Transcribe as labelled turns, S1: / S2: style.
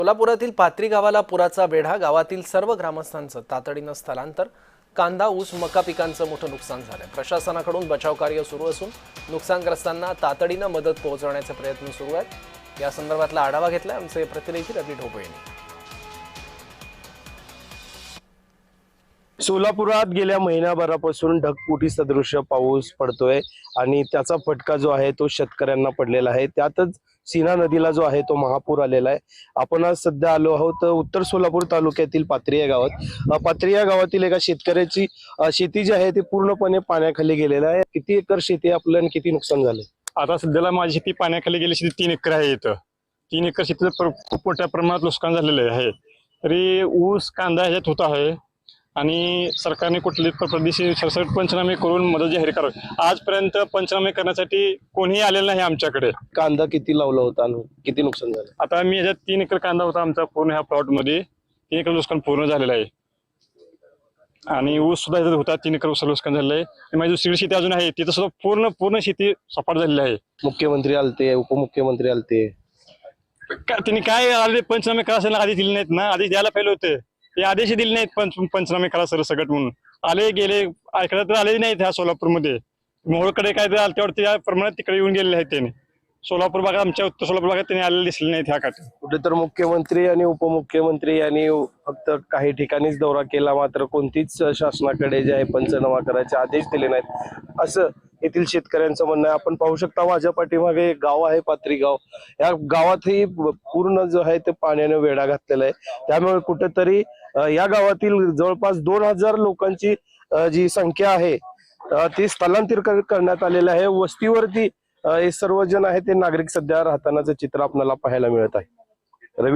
S1: सोलापुरातील पात्री गावाला पुराचा वेढा, गावातील सर्व ग्रामस्थांचं तातडीनं स्थलांतर. कांदा, ऊस, मका पिकांचं मोठं नुकसान झालंय. प्रशासनाकडून बचाव कार्य सुरू असून नुकसानग्रस्तांना तातडीनं मदत पोहोचवण्याचे प्रयत्न सुरू आहेत. या संदर्भातला आढावा घेतलाय आमचे प्रतिनिधी रवी ढोबळे यांनी.
S2: सोलापुरात गेल्या महिन्याभरापासून ढगफुटी सदृश पाऊस पडतोय आणि त्याचा फटका जो आहे तो शेतकऱ्यांना पडलेला आहे. त्यातच सीना नदीला जो आहे तो महापूर आलेला आहे. आपण आज सध्या आलो आहोत उत्तर सोलापूर तालुक्यातील पात्री या गावात. पात्री या गावातील एका शेतकऱ्याची शेती जी आहे ती पूर्णपणे पाण्याखाली गेलेली आहे. किती एकर शेती आहे आपलं आणि किती नुकसान झाले?
S3: आता सध्याला माझी शेती पाण्याखाली गेली शेती 3 एकर आहे. इथं 3 एकर शेतीचं खूप मोठ्या प्रमाणात नुकसान झालेलं आहे. तरी ऊस कांदा ह्याच्यात होत आहे आणि सरकारने कुठली प्रदेशी सरसकट पंचनामे करून मदत जाहीर करावी. आजपर्यंत पंचनामे करण्यासाठी कोणीही आलेलं नाही आमच्याकडे.
S2: कांदा किती लावला होता आणि किती नुकसान झालं?
S3: आता मी ह्याच्यात 3 एकर कांदा होता आमचा पूर्ण ह्या प्लॉट मध्ये. 3 एकर नुकसान पूर्ण झालेलं आहे आणि ऊस सुद्धा ह्याच्यात होता. 3 एकर ऊस नुकसान झालेलं आहे. आणि माझी दुसरी शेती अजून आहे तिथं सुद्धा पूर्ण शेती सपाट झालेली आहे.
S2: मुख्यमंत्री आलते, उपमुख्यमंत्री आलते,
S3: त्यांनी काय आले पंचनामे करायला आधी दिले नाहीत ना. आधी द्यायला पाहिजे होते. ते आदेश दिले नाहीत पंचनामे करा सरसकट म्हणून. आले गेले ऐकलं तर आले नाहीत ह्या सोलापूरमध्ये. मोहोळकडे काय आलं तेवढं त्या प्रमाणात तिकडे येऊन गेलेले आहेत. त्यांनी सोलापूर भागात आमच्या उत्तर सोलापूर भागात त्यांनी आलेले दिसले नाहीत ह्या खात्यात.
S2: कुठे तर मुख्यमंत्री आणि उपमुख्यमंत्री यांनी फक्त काही ठिकाणीच दौरा केला, मात्र कोणतीच शासनाकडे जे आहे पंचनामा करायचे आदेश दिले नाहीत असं येथील शेतकऱ्यांचं म्हणणं आहे. आपण पाहू शकता माझ्या पाठीमागे एक गाव आहे पात्री गाव. या गावातही पूर्ण जो आहे ते पाण्याने वेढा घातलेला आहे. त्यामुळे कुठेतरी या गावातील जवळपास 2000 लोकांची जी संख्या आहे ती स्थलांतर करण्यात आलेलं आहे. वस्तीवरती हे सर्वजण आहे ते नागरिक सध्या राहतानाचं चित्र आपल्याला पाहायला मिळत आहे.